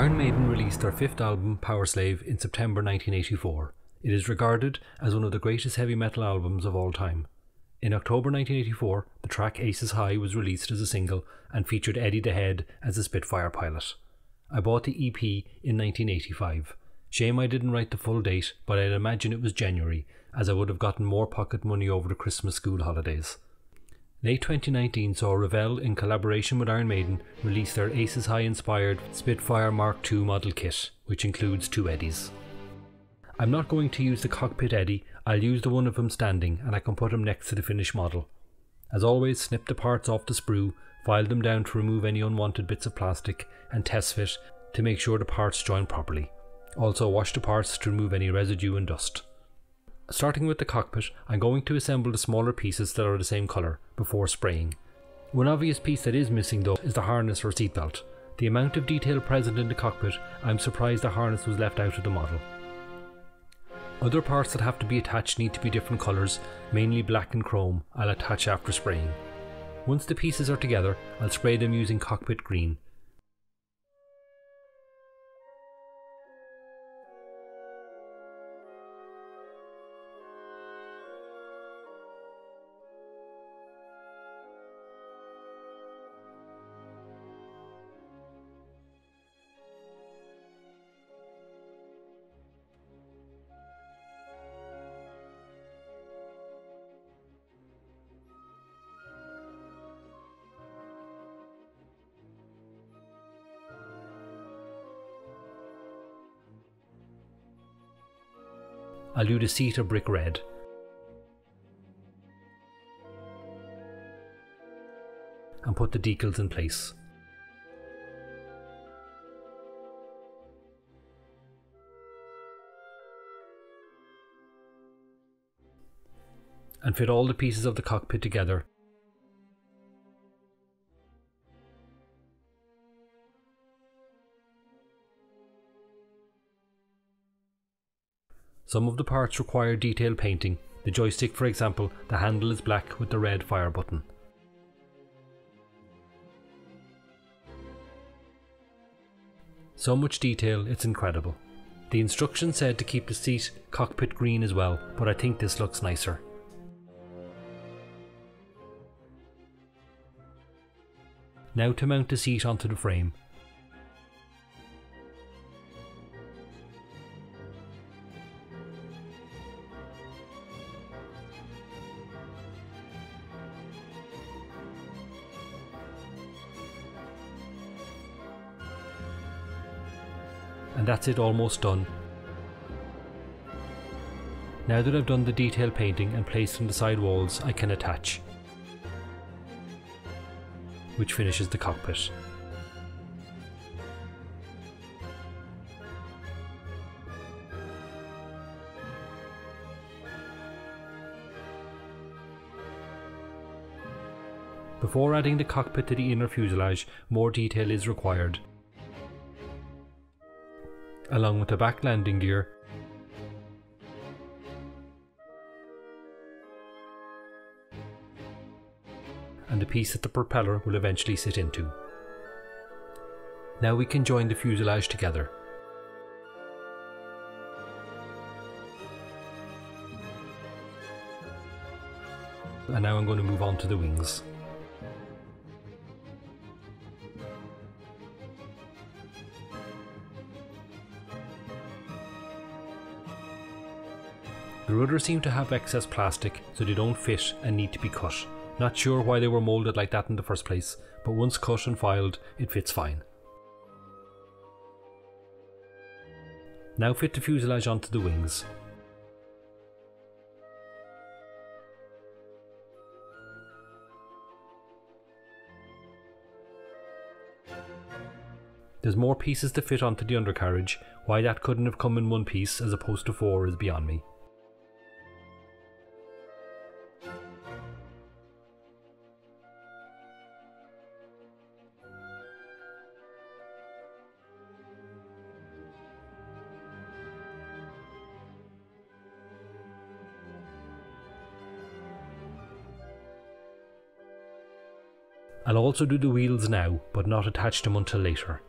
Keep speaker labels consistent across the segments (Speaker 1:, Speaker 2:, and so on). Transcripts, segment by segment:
Speaker 1: Iron Maiden released their fifth album, Power Slave, in September 1984. It is regarded as one of the greatest heavy metal albums of all time. In October 1984, the track Aces High was released as a single and featured Eddie the Head as a Spitfire pilot. I bought the EP in 1985. Shame I didn't write the full date, but I'd imagine it was January, as I would have gotten more pocket money over the Christmas school holidays. Late 2019 saw Revell, in collaboration with Iron Maiden, release their Aces High inspired Spitfire Mk.II model kit, which includes 2 Eddies. I'm not going to use the cockpit Eddie, I'll use the one of him standing and I can put him next to the finished model. As always, snip the parts off the sprue, file them down to remove any unwanted bits of plastic and test fit to make sure the parts join properly. Also wash the parts to remove any residue and dust. Starting with the cockpit, I'm going to assemble the smaller pieces that are the same colour before spraying. One obvious piece that is missing though is the harness or seatbelt. The amount of detail present in the cockpit, I'm surprised the harness was left out of the model. Other parts that have to be attached need to be different colours, mainly black and chrome. I'll attach after spraying. Once the pieces are together, I'll spray them using cockpit green. I'll do the seat a brick red. And put the decals in place. And fit all the pieces of the cockpit together. Some of the parts require detail painting. The joystick, for example, the handle is black with the red fire button. So much detail, it's incredible. The instructions said to keep the seat cockpit green as well, but I think this looks nicer. Now to mount the seat onto the frame. And that's it, almost done. Now that I've done the detail painting and placed on the side walls, I can attach, which finishes the cockpit. Before adding the cockpit to the inner fuselage, more detail is required, along with the back landing gear, and the piece that the propeller will eventually sit into. Now we can join the fuselage together. And now I'm going to move on to the wings. The rudders seem to have excess plastic, so they don't fit and need to be cut. Not sure why they were moulded like that in the first place, but once cut and filed, it fits fine. Now fit the fuselage onto the wings. There's more pieces to fit onto the undercarriage. Why that couldn't have come in one piece as opposed to 4 is beyond me. I'll also do the wheels now, but not attach them until later.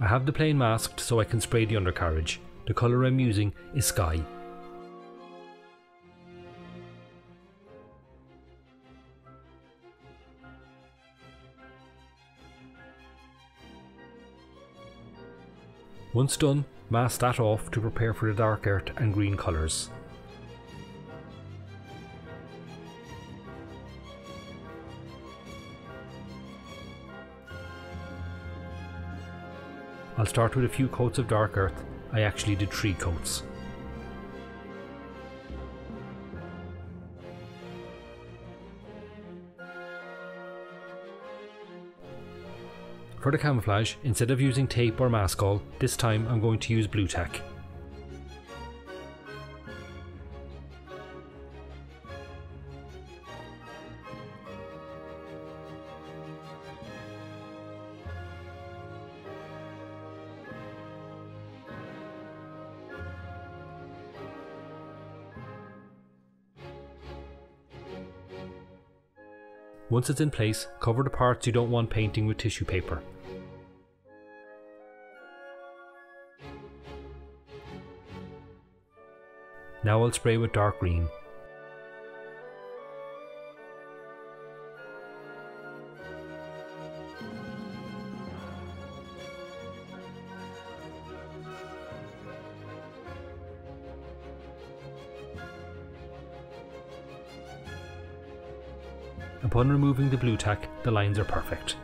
Speaker 1: I have the plane masked so I can spray the undercarriage. The colour I'm using is Sky. Once done, mask that off to prepare for the dark earth and green colours. I'll start with a few coats of dark earth. I actually did 3 coats. For the camouflage, instead of using tape or maskall, this time I'm going to use blue tack. Once it's in place, cover the parts you don't want painting with tissue paper. Now I'll spray with dark green. Upon removing the blue tack, the lines are perfect.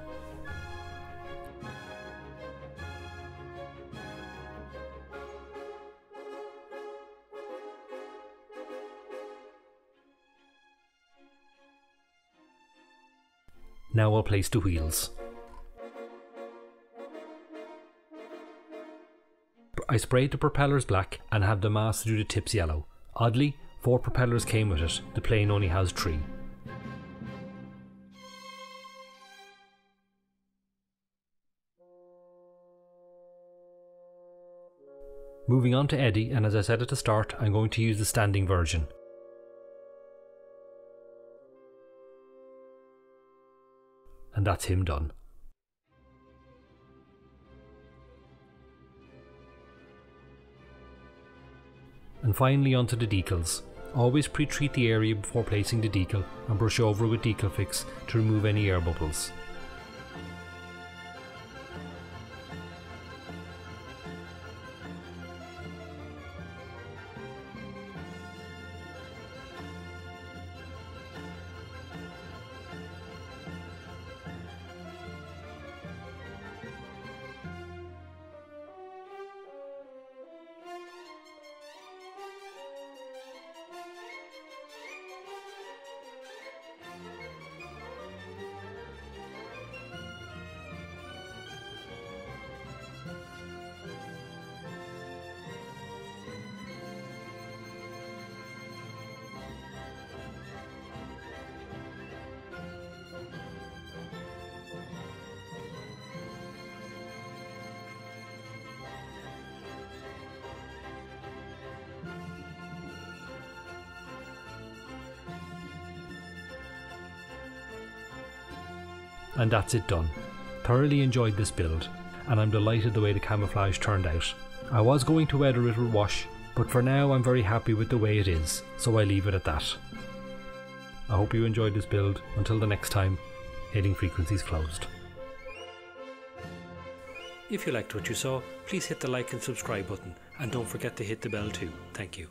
Speaker 1: Now I'll place the wheels. I sprayed the propellers black and have the mask to do the tips yellow. Oddly, 4 propellers came with it, the plane only has 3. Moving on to Eddie, and as I said at the start, I'm going to use the standing version. And that's him done. And finally onto the decals. Always pre-treat the area before placing the decal and brush over with decal fix to remove any air bubbles. And that's it done. Thoroughly enjoyed this build, and I'm delighted the way the camouflage turned out. I was going to weather it with wash, but for now I'm very happy with the way it is, so I leave it at that. I hope you enjoyed this build. Until the next time, hailing frequencies closed. If you liked what you saw, please hit the like and subscribe button, and don't forget to hit the bell too. Thank you.